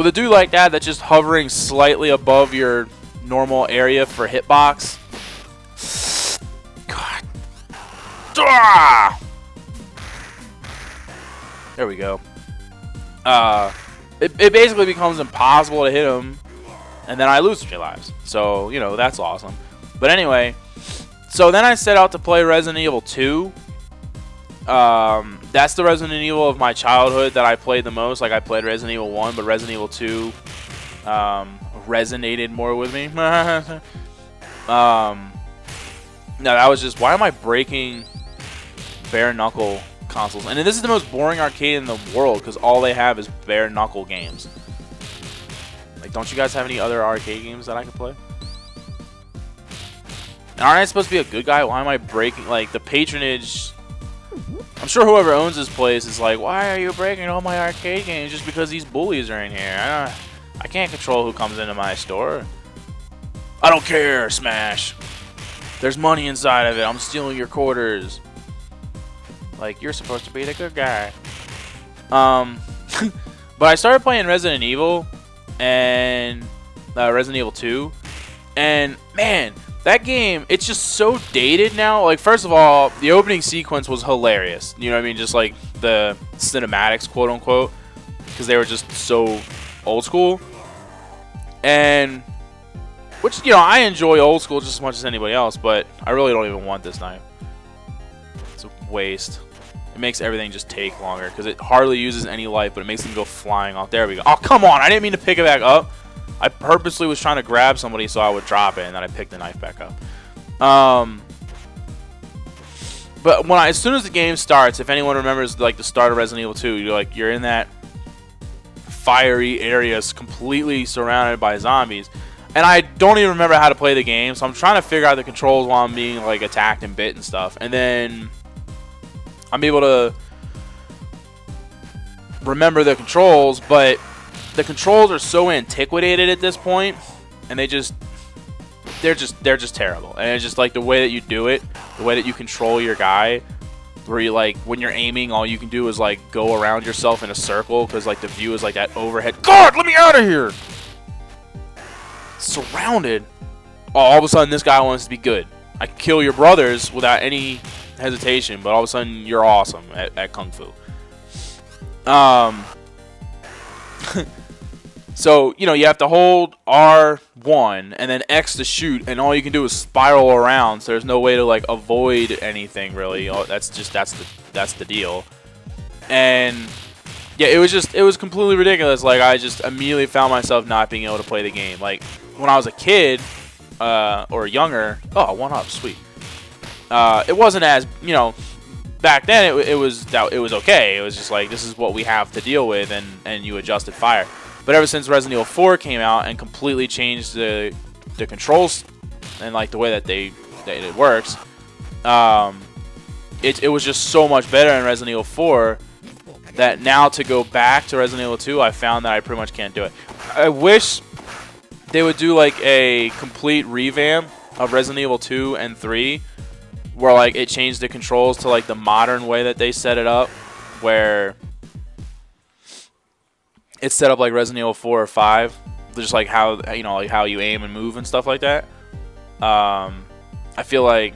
with a dude like that that's just hovering slightly above your normal area for hitbox. God. Ah! There we go. It basically becomes impossible to hit him, and then I lose 3 lives. So, you know, that's awesome. But anyway, so then I set out to play Resident Evil 2. That's the Resident Evil of my childhood that I played the most. Like, I played Resident Evil 1, but Resident Evil 2 resonated more with me. No, that was just, why am I breaking bare knuckle consoles? And this is the most boring arcade in the world because all they have is bare knuckle games. Like, don't you guys have any other arcade games that I can play? And aren't I supposed to be a good guy? Why am I breaking, like, the patronage? I'm sure whoever owns this place is like, why are you breaking all my arcade games just because these bullies are in here? I can't control who comes into my store. I don't care, Smash. There's money inside of it. I'm stealing your quarters. Like, you're supposed to be the good guy. But I started playing Resident Evil and Resident Evil 2. And, man, that game, it's just so dated now. Like, first of all, the opening sequence was hilarious. You know what I mean? Just like the cinematics, quote unquote. Because they were just so old school. And, which, you know, I enjoy old school just as much as anybody else. But I really don't even want this knife. It's a waste. It makes everything just take longer. Because it hardly uses any life, but it makes them go flying off. There we go. Oh, come on. I didn't mean to pick it back up. I purposely was trying to grab somebody so I would drop it, and then I picked the knife back up. But as soon as the game starts, if anyone remembers like the start of Resident Evil 2, you're in that fiery area, completely surrounded by zombies, and I don't even remember how to play the game, so I'm trying to figure out the controls while I'm being like attacked and bit and stuff, and then I'm able to remember the controls, but the controls are so antiquated at this point, and they're just terrible. And it's just like the way that you do it, the way that you control your guy, where you like when you're aiming, all you can do is like go around yourself in a circle because like the view is like that overhead. God, let me out of here! Surrounded. Oh, all of a sudden this guy wants to be good. I can kill your brothers without any hesitation, but all of a sudden you're awesome at Kung Fu. So, you know, you have to hold R1 and then X to shoot, and all you can do is spiral around, so there's no way to, like, avoid anything, really. That's the deal. And, yeah, it was completely ridiculous. Like, I just immediately found myself not being able to play the game. Like, when I was a kid, or younger, oh, 1-up, sweet. It wasn't as, you know, back then it was okay. It was just like, this is what we have to deal with, and you adjusted fire. But ever since Resident Evil 4 came out and completely changed the controls and like the way that it works, it was just so much better in Resident Evil 4 that now to go back to Resident Evil 2, I found that I pretty much can't do it. I wish they would do like a complete revamp of Resident Evil 2 and 3, where like it changed the controls to like the modern way that they set it up, where it's set up like Resident Evil 4 or 5, just like how, you know, like how you aim and move and stuff like that. I feel like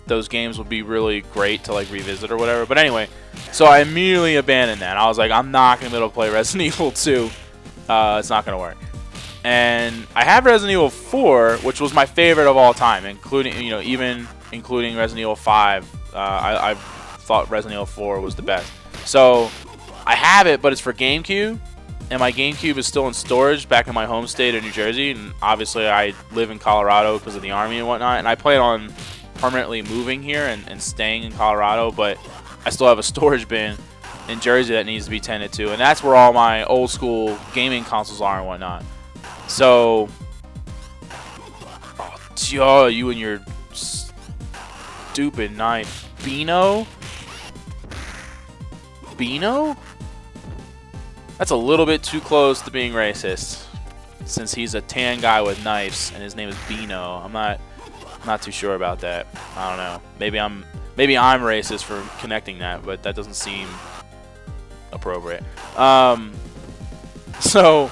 those games would be really great to like revisit or whatever. But anyway, so I immediately abandoned that. I was like, I'm not gonna be able to play Resident Evil 2. It's not gonna work. And I have Resident Evil 4, which was my favorite of all time, including, you know, even including Resident Evil 5. I thought Resident Evil 4 was the best. So I have it, but it's for GameCube. And my GameCube is still in storage back in my home state of New Jersey. And obviously I live in Colorado because of the Army and whatnot. And I plan on permanently moving here and staying in Colorado. But I still have a storage bin in Jersey that needs to be tended to. And that's where all my old school gaming consoles are and whatnot. So, oh, you and your stupid knife. Beano? Beano? That's a little bit too close to being racist, since he's a tan guy with knives and his name is Beano. I'm not too sure about that. I don't know. Maybe I'm racist for connecting that, but that doesn't seem appropriate. So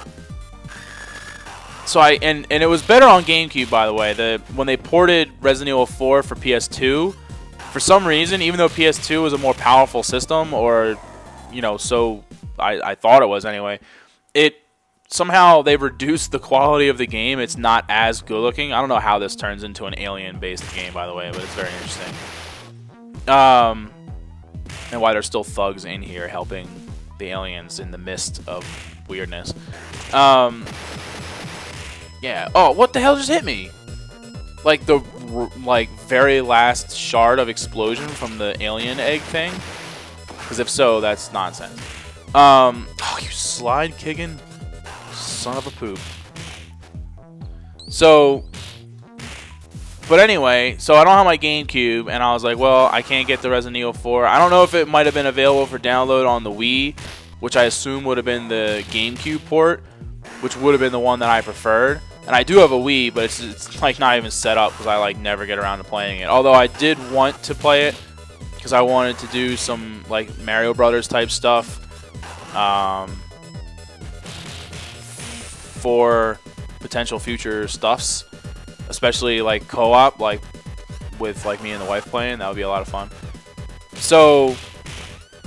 So and it was better on GameCube, by the way. When they ported Resident Evil 4 for PS2, for some reason, even though PS2 was a more powerful system, or you know, so I thought it was anyway, somehow they've reduced the quality of the game. It's not as good looking. I don't know how this turns into an alien-based game, by the way, but it's very interesting. And why there's still thugs in here helping the aliens in the midst of weirdness. Yeah. Oh, what the hell just hit me? Like the very last shard of explosion from the alien egg thing? Because if so, that's nonsense. Oh, you slide kicking son of a poop. So, but anyway, so I don't have my GameCube, and I was like, well, I can't get the Resident Evil 4. I don't know if it might have been available for download on the Wii, which I assume would have been the GameCube port, which would have been the one that I preferred. And I do have a Wii, but it's like not even set up because I like never get around to playing it. Although I did want to play it because I wanted to do some like Mario Brothers type stuff for potential future stuffs, especially like co-op, like with like me and the wife playing. That would be a lot of fun. So,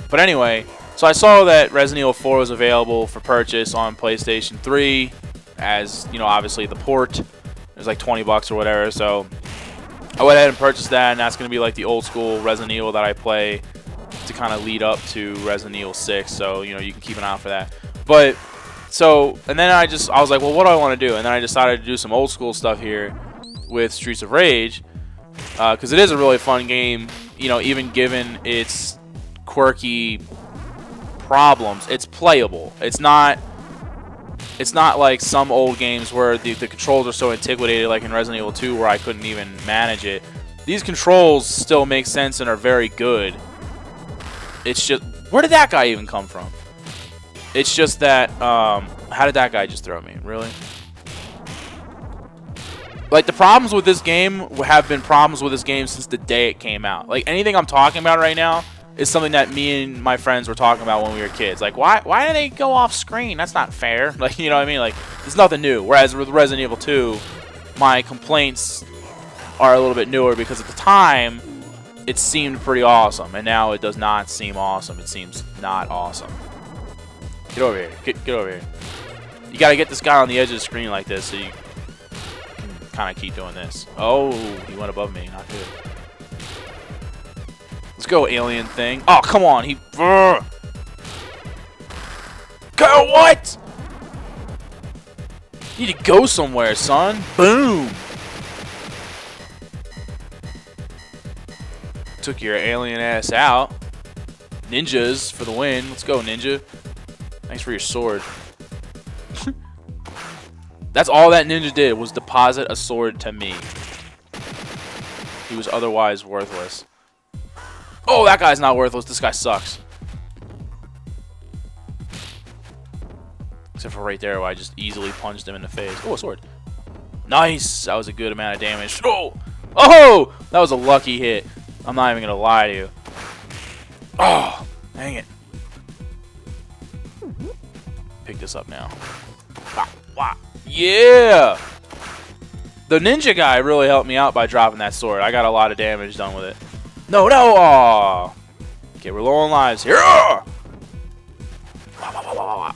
but anyway, so I saw that Resident Evil 4 was available for purchase on PlayStation 3. As you know, obviously the port is like 20 bucks or whatever, so I went ahead and purchased that, and that's going to be like the old school Resident Evil that I play to kind of lead up to Resident Evil 6, so you know, you can keep an eye out for that. But so, and then I was like, well, what do I want to do? And then I decided to do some old school stuff here with Streets of Rage, because it is a really fun game, you know, even given its quirky problems. It's playable. It's not like some old games where the controls are so antiquated, like in Resident Evil 2, where I couldn't even manage it. These controls still make sense and are very good. It's just, where did that guy even come from? It's just that, how did that guy just throw me? Really? Like, the problems with this game have been problems with this game since the day it came out. Like, anything I'm talking about right now is something that me and my friends were talking about when we were kids. Like, why do they go off screen? That's not fair. Like, you know what I mean? Like, it's nothing new. Whereas with Resident Evil 2, my complaints are a little bit newer because at the time, it seemed pretty awesome. And now it does not seem awesome. It seems not awesome. Get over here. Get over here. You got to get this guy on the edge of the screen like this so you can kind of keep doing this. Oh, he went above me. Not good. Let's go, alien thing. Oh, come on. He... Go, what? You need to go somewhere, son. Boom. Took your alien ass out. Ninjas for the win. Let's go, ninja. Thanks for your sword. That's all that ninja did, was deposit a sword to me. He was otherwise worthless. Oh, that guy's not worthless. This guy sucks. Except for right there where I just easily punched him in the face. Oh, a sword. Nice. That was a good amount of damage. Oh! Oh! That was a lucky hit. I'm not even going to lie to you. Oh! Dang it. Pick this up now. Wow. Yeah! The ninja guy really helped me out by dropping that sword. I got a lot of damage done with it. No, no! Aww. Okay, we're low on lives here.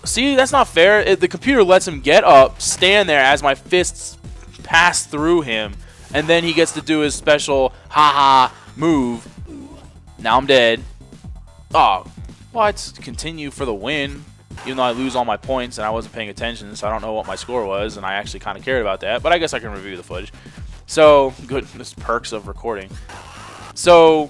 See, that's not fair. The computer lets him get up, stand there as my fists pass through him, and then he gets to do his special haha move. Now I'm dead. Oh, what? Continue for the win. Even though I lose all my points and I wasn't paying attention, so I don't know what my score was, and I actually kind of cared about that. But I guess I can review the footage. So, good. This perks of recording. So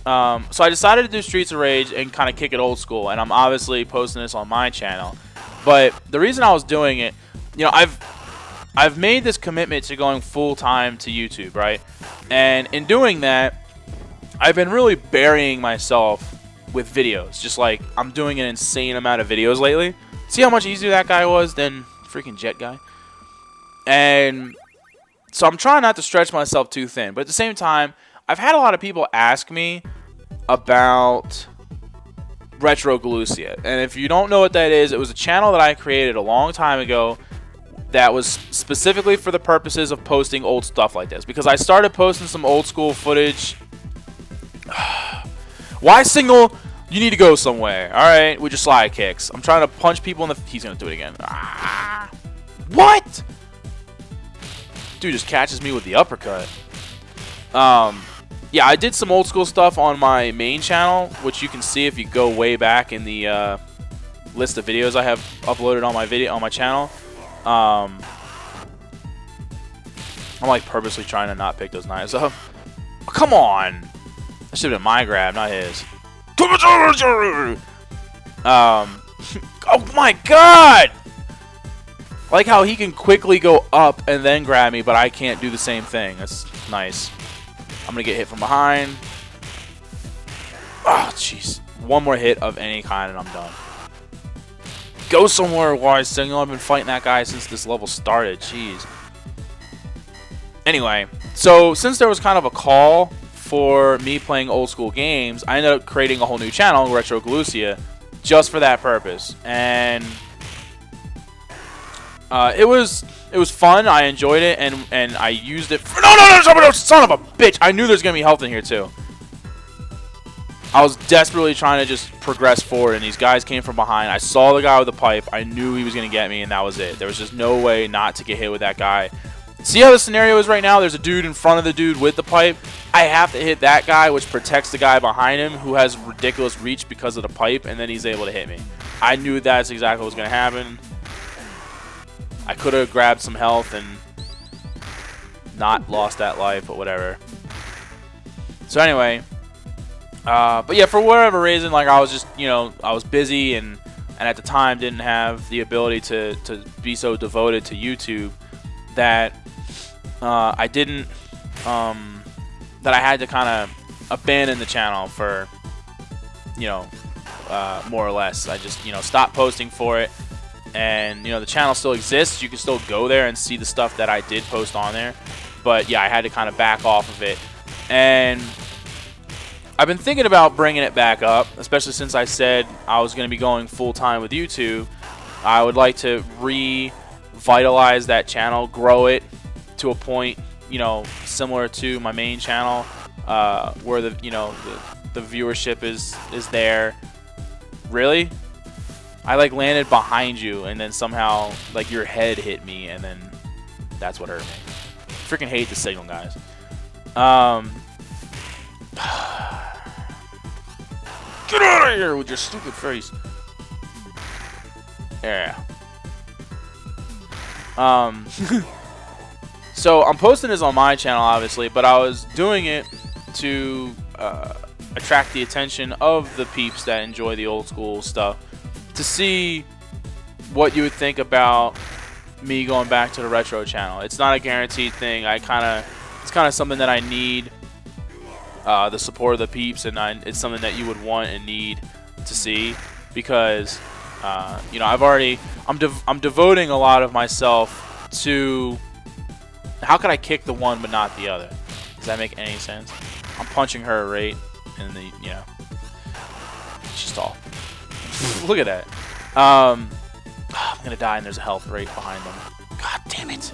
I decided to do Streets of Rage and kind of kick it old school, and I'm obviously posting this on my channel. But the reason I was doing it, you know, I've made this commitment to going full-time to YouTube, right? And in doing that, I've been really burying myself with videos. Just like, I'm doing an insane amount of videos lately. See how much easier that guy was than freaking Jet Guy? And so I'm trying not to stretch myself too thin. But at the same time, I've had a lot of people ask me about RetroGalucia. And if you don't know what that is, it was a channel that I created a long time ago that was specifically for the purposes of posting old stuff like this, because I started posting some old school footage. Why signal? You need to go somewhere. All right, with your slide kicks. I'm trying to punch people in the. He's gonna do it again. Ah, what? Dude just catches me with the uppercut. Yeah, I did some old school stuff on my main channel, which you can see if you go way back in the list of videos I have uploaded on my channel. I'm like purposely trying to not pick those knives up. Oh, come on, that should have been my grab, not his. Oh my god! I like how he can quickly go up and then grab me, but I can't do the same thing. That's nice. I'm gonna get hit from behind. Oh, jeez. One more hit of any kind and I'm done. Go somewhere, wise signal. I've been fighting that guy since this level started. Jeez. Anyway, so since there was kind of a call for me playing old school games, I ended up creating a whole new channel, RetroGalucia, just for that purpose. And it was fun. I enjoyed it, and I used it for, no, son of a bitch. I knew there's gonna be health in here too. I was desperately trying to just progress forward, and these guys came from behind. I saw the guy with the pipe. I knew he was gonna get me, and that was it. There was just no way not to get hit with that guy. See how the scenario is right now? There's a dude in front of the dude with the pipe. I have to hit that guy, which protects the guy behind him who has ridiculous reach because of the pipe, and then he's able to hit me. I knew that's exactly what was gonna happen. I could have grabbed some health and not lost that life, but whatever. So anyway, but yeah, for whatever reason, like I was just, I was busy and at the time didn't have the ability to be so devoted to YouTube that I didn't, that I had to kind of abandon the channel for, more or less. I just, stopped posting for it. And the channel still exists. You can still go there and see the stuff that I did post on there, but yeah, I had to kind of back off of it. And I've been thinking about bringing it back up, especially since I said I was going to be going full-time with YouTube. I would like to revitalize that channel, grow it to a point, similar to my main channel, where the viewership is there. Really? I like landed behind you and then somehow like your head hit me and then that's what hurt me. Freaking hate the signal, guys. Get out of here with your stupid face. Yeah. So I'm posting this on my channel obviously, but I was doing it to attract the attention of the peeps that enjoy the old school stuff, to see what you would think about me going back to the retro channel. It's not a guaranteed thing. It's kind of something that I need the support of the peeps, and it's something that you would want and need to see, because I'm devoting a lot of myself to how could I kick the one but not the other. Does that make any sense? I'm punching her right in the she's tall. Look at that. I'm gonna die and there's a health right behind them. God damn it.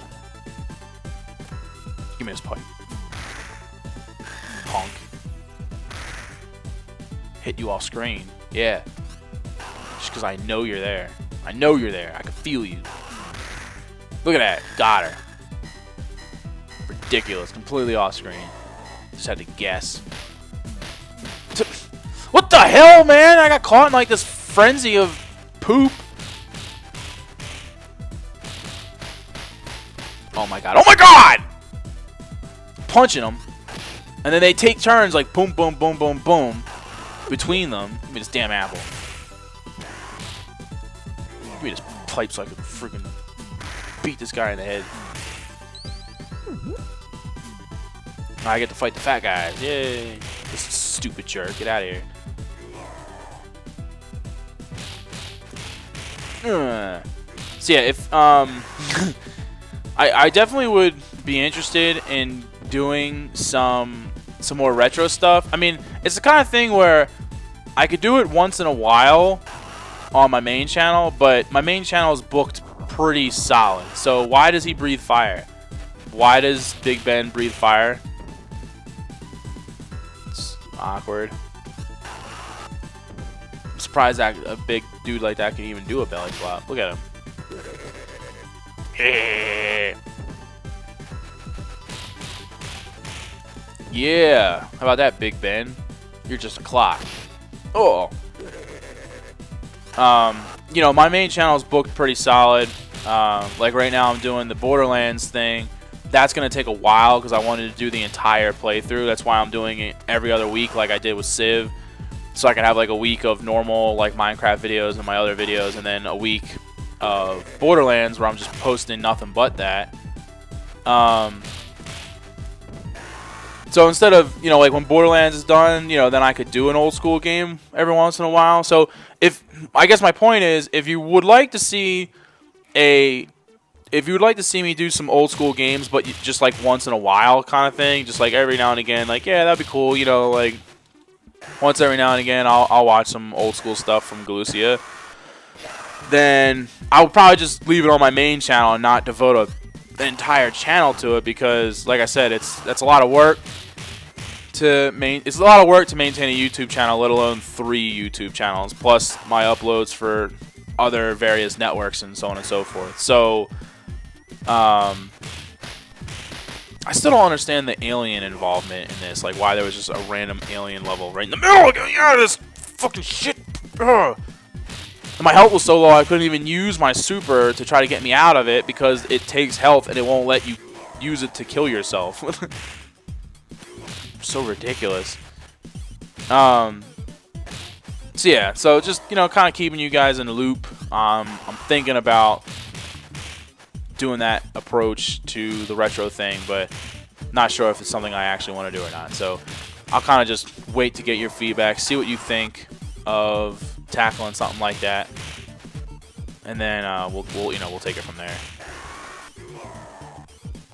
Give me this pipe. Honk. Hit you off screen. Yeah. Just because I know you're there. I know you're there. I can feel you. Look at that. Got her. Ridiculous. Completely off screen. Just had to guess. What the hell, man? I got caught in like this frenzy of poop. Oh my god. Oh my god! Punching them. And then they take turns like boom, boom, boom, boom, boom. Between them. Give me this damn apple. Give me this pipe so I can freaking beat this guy in the head. Now I get to fight the fat guys. Yay. This stupid jerk. Get out of here. So yeah, if I definitely would be interested in doing some more retro stuff. I mean, it's the kind of thing where I could do it once in a while on my main channel, but my main channel is booked pretty solid. So why does he breathe fire? Why does Big Ben breathe fire? It's awkward. I'm surprised that a big dude like that can even do a belly flop. Look at him. Yeah. How about that, Big Ben? You're just a clock. Oh. You know, my main channel is booked pretty solid. Like right now I'm doing the Borderlands thing. That's going to take a while because I wanted to do the entire playthrough. That's why I'm doing it every other week like I did with Civ. So I can have like a week of normal like Minecraft videos and my other videos, and then a week of Borderlands where I'm just posting nothing but that. So instead of, you know, like when Borderlands is done, you know, then I could do an old school game every once in a while. So if, I guess my point is, if you would like to see me do some old school games, but just like once in a while kind of thing, just like every now and again, like, yeah, that'd be cool, you know, like once every now and again, I'll watch some old school stuff from Galucia. Then I'll probably just leave it on my main channel and not devote an entire channel to it, because like I said, that's a lot of work to maintain a YouTube channel, let alone 3 YouTube channels plus my uploads for other various networks and so on and so forth. So I still don't understand the alien involvement in this, like why there was just a random alien level right in the middle. Get me out of this fucking shit. Ugh. And my health was so low I couldn't even use my super to try to get me out of it because it takes health and it won't let you use it to kill yourself. So ridiculous. So yeah, so just, you know, kind of keeping you guys in the loop. I'm thinking about doing that approach to the retro thing, but not sure if it's something I actually want to do or not. So I'll kind of just wait to get your feedback, see what you think of tackling something like that, and then we'll take it from there.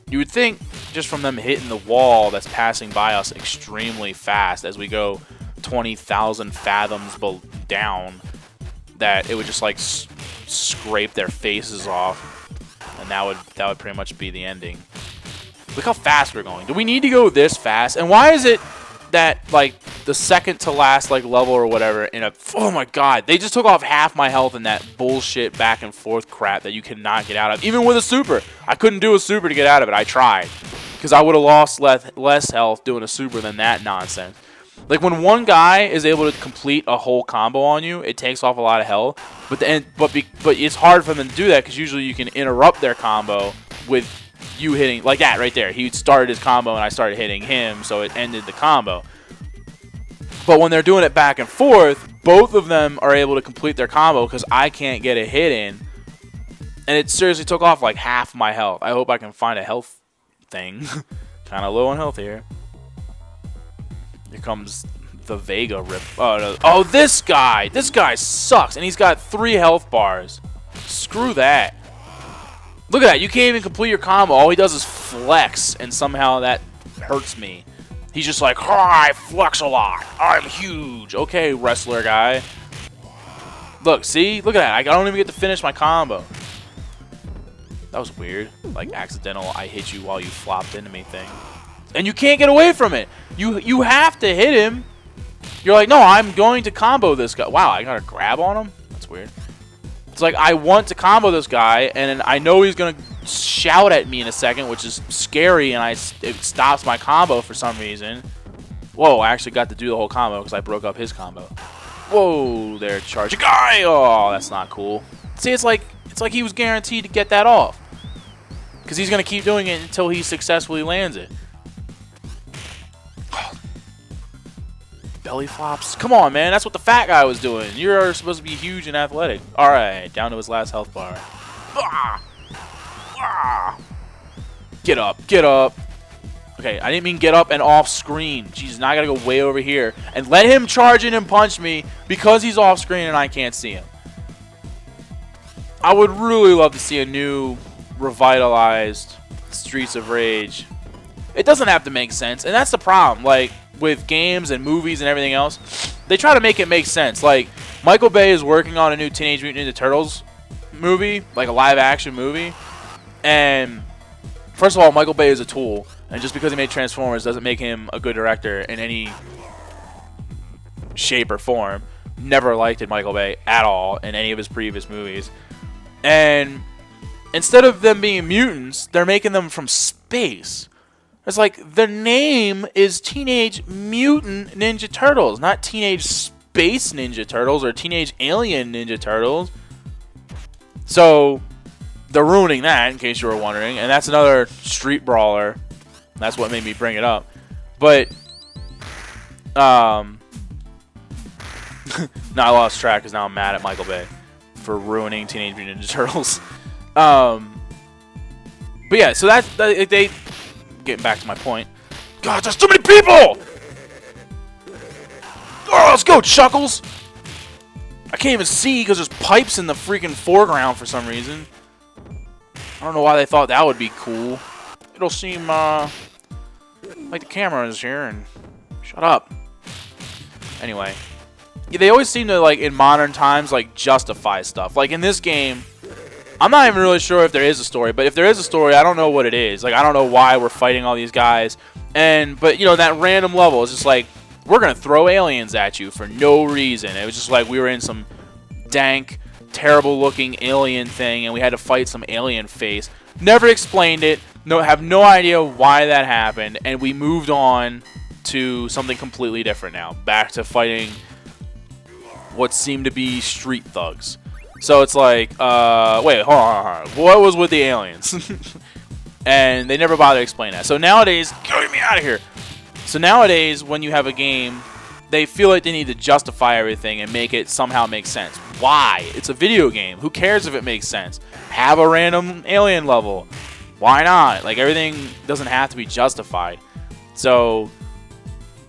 You would think just from them hitting the wall that's passing by us extremely fast as we go 20,000 fathoms down, that it would just like scrape their faces off, and that would pretty much be the ending. Look how fast we're going. Do we need to go this fast? And why is it that like the second to last like level or whatever in a, oh my god, they just took off half my health in that bullshit back and forth crap that you cannot get out of, even with a super. I couldn't do a super to get out of it. I tried, because I would have lost less health doing a super than that nonsense. Like when one guy is able to complete a whole combo on you, it takes off a lot of health, but it's hard for them to do that because usually you can interrupt their combo with you hitting, like that right there. He started his combo and I started hitting him, so it ended the combo. But when they're doing it back and forth, both of them are able to complete their combo because I can't get a hit in. And it seriously took off like half my health. I hope I can find a health thing. Kind of low on health here. Here comes the Vega rip. Oh, no. Oh, this guy. This guy sucks. And he's got 3 health bars. Screw that. Look at that. You can't even complete your combo. All he does is flex, and somehow that hurts me. He's just like, oh, I flex a lot. I'm huge. Okay, wrestler guy. Look, see? Look at that. I don't even get to finish my combo. That was weird. Like, accidental, I hit you while you flopped into me thing. And you can't get away from it. You have to hit him. You're like, no, I'm going to combo this guy. Wow, I got to grab on him? That's weird. It's like, I want to combo this guy, and I know he's going to shout at me in a second, which is scary, and it stops my combo for some reason. Whoa, I actually got to do the whole combo because I broke up his combo. Whoa, there, charge guy. Oh, that's not cool. See, it's like he was guaranteed to get that off, because he's going to keep doing it until he successfully lands it. Belly flops. Come on, man. That's what the fat guy was doing. You're supposed to be huge and athletic. All right, down to his last health bar. Ah! Ah! Get up. Get up. Okay, I didn't mean get up and off screen. Jeez, now I got to go way over here and let him charge in and punch me because he's off screen and I can't see him. I would really love to see a new, revitalized Streets of Rage. It doesn't have to make sense, and that's the problem. Like, with games and movies and everything else, they try to make it make sense. Like, Michael Bay is working on a new Teenage Mutant Ninja Turtles movie, like a live-action movie. And first of all, Michael Bay is a tool, and just because he made Transformers doesn't make him a good director in any shape or form. Never liked Michael Bay at all in any of his previous movies. And instead of them being mutants, they're making them from space. It's like, the name is Teenage Mutant Ninja Turtles, not Teenage Space Ninja Turtles or Teenage Alien Ninja Turtles. So they're ruining that, in case you were wondering. And that's another street brawler. That's what made me bring it up. But, now I lost track because now I'm mad at Michael Bay for ruining Teenage Mutant Ninja Turtles. But yeah, so they getting back to my point. God, there's too many people! Oh, let's go, Chuckles! I can't even see because there's pipes in the freaking foreground for some reason. I don't know why they thought that would be cool. It'll seem like the camera is here and shut up. Anyway, yeah, they always seem to, like, in modern times, like, justify stuff. Like in this game, I'm not even really sure if there is a story, but if there is a story, I don't know what it is. Like, I don't know why we're fighting all these guys. But, you know, that random level is just like, we're going to throw aliens at you for no reason. It was just like we were in some dank, terrible-looking alien thing, and we had to fight some alien face. Never explained it. Have no idea why that happened, and we moved on to something completely different now. Back to fighting what seemed to be street thugs. So it's like, wait, hold on. What was with the aliens? And they never bother to explain that. So nowadays, get me out of here. So nowadays, when you have a game, they feel like they need to justify everything and make it somehow make sense. Why? It's a video game. Who cares if it makes sense? Have a random alien level. Why not? Like, everything doesn't have to be justified. So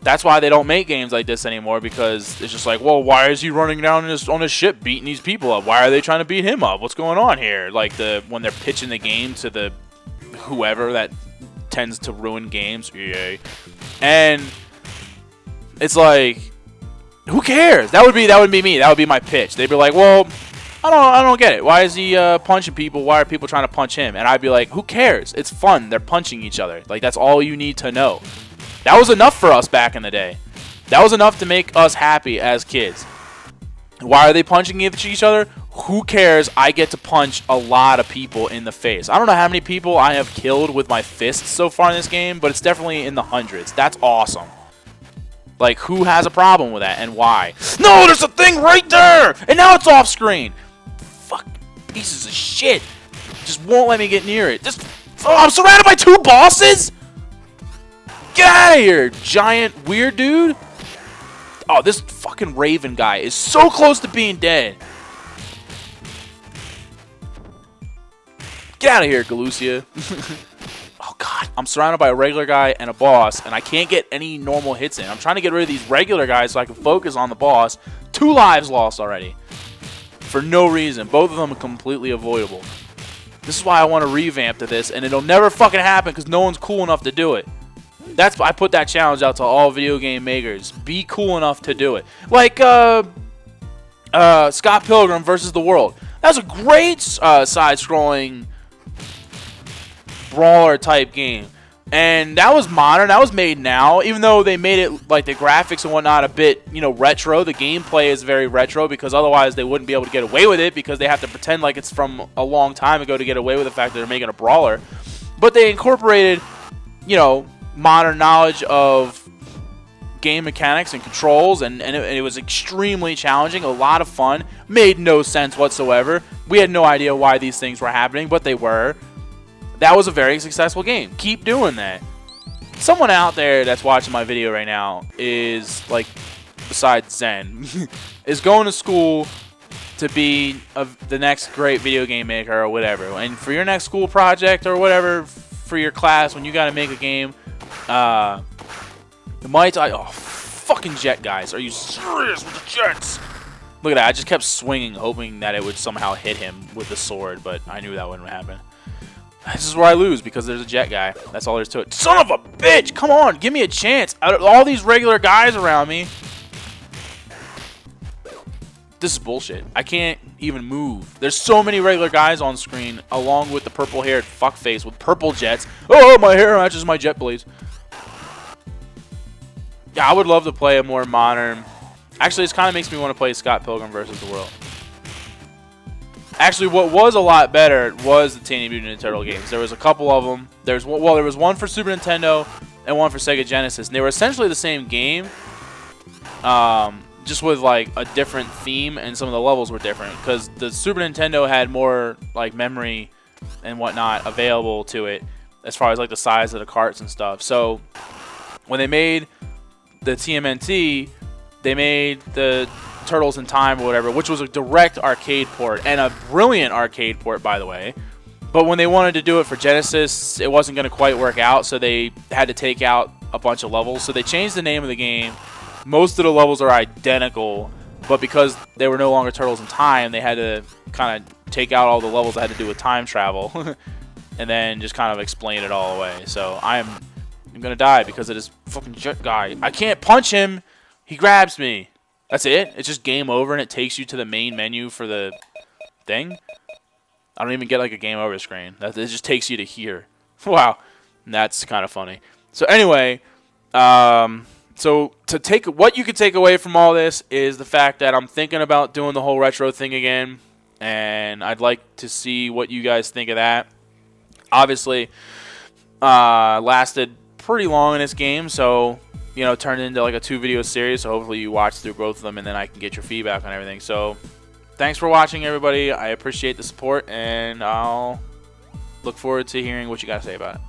that's why they don't make games like this anymore, because it's just like, well, why is he running down on his ship beating these people up? Why are they trying to beat him up? What's going on here? Like, when they're pitching the game to the whoever that tends to ruin games, EA. And it's like, who cares? That would be me. That would be my pitch. They'd be like, well, I don't get it. Why is he punching people? Why are people trying to punch him? And I'd be like, who cares? It's fun. They're punching each other. Like, that's all you need to know. That was enough for us back in the day. That was enough to make us happy as kids. Why are they punching each other? Who cares? I get to punch a lot of people in the face. I don't know how many people I have killed with my fists so far in this game, but it's definitely in the hundreds. That's awesome. Like, who has a problem with that and why? No, there's a thing right there! And now it's off screen! Fuck, pieces of shit. Just won't let me get near it. I'm surrounded by 2 bosses? Get out of here, giant weird dude. Oh, this fucking Raven guy is so close to being dead. Get out of here, Galucia. Oh, God. I'm surrounded by a regular guy and a boss, and I can't get any normal hits in. I'm trying to get rid of these regular guys so I can focus on the boss. 2 lives lost already. For no reason. Both of them are completely avoidable. This is why I want to revamp to this, and it'll never fucking happen because no one's cool enough to do it. I put that challenge out to all video game makers. Be cool enough to do it. Like Scott Pilgrim versus the World. That was a great side-scrolling brawler type game. And that was modern. That was made now. Even though they made it, like, the graphics and whatnot a bit, you know, retro. The gameplay is very retro because otherwise they wouldn't be able to get away with it because they have to pretend like it's from a long time ago to get away with the fact that they're making a brawler. But they incorporated, you know, modern knowledge of game mechanics and controls, and it was extremely challenging, a lot of fun, made no sense whatsoever. We had no idea why these things were happening, but they were. That was a very successful game. Keep doing that. Someone out there that's watching my video right now is, like, besides Zen, is going to school to be the next great video game maker or whatever. And for your next school project or whatever, for your class, when you got to make a game, oh, fucking jet guys. Are you serious with the jets? Look at that. I just kept swinging, hoping that it would somehow hit him with the sword, but I knew that wouldn't happen. This is where I lose, because there's a jet guy. That's all there is to it. Son of a bitch! Come on, give me a chance. Out of all these regular guys around me, This is bullshit. I can't even move. There's so many regular guys on screen, along with the purple-haired fuckface with purple jets. Oh, my hair matches my jet blades. Yeah, I would love to play a more modern... Actually, this kind of makes me want to play Scott Pilgrim vs. the World. Actually, what was a lot better was the Teenage Mutant Ninja Turtle games. There was a couple of them. There was one for Super Nintendo and one for Sega Genesis. And they were essentially the same game, just with like a different theme, and some of the levels were different. Because the Super Nintendo had more like memory and whatnot available to it, as far as like the size of the carts and stuff. So when they made the TMNT, they made the Turtles in Time or whatever, which was a direct arcade port, and a brilliant arcade port, by the way. But when they wanted to do it for Genesis, it wasn't going to quite work out, so they had to take out a bunch of levels. So they changed the name of the game. Most of the levels are identical, but because they were no longer Turtles in Time, they had to kind of take out all the levels that had to do with time travel and then just kind of explain it all away. So I'm going to die because of this fucking jet guy. I can't punch him. He grabs me. That's it? It's just game over and it takes you to the main menu for the thing? I don't even get like a game over screen. It just takes you to here. Wow. That's kind of funny. So anyway, so what you could take away from all this is the fact that I'm thinking about doing the whole retro thing again, and I'd like to see what you guys think of that. Obviously, lasted pretty long in this game, so you know, turned into like a 2-video series, so hopefully you watch through both of them and then I can get your feedback on everything. So thanks for watching, everybody. I appreciate the support, and I'll look forward to hearing what you got to say about it.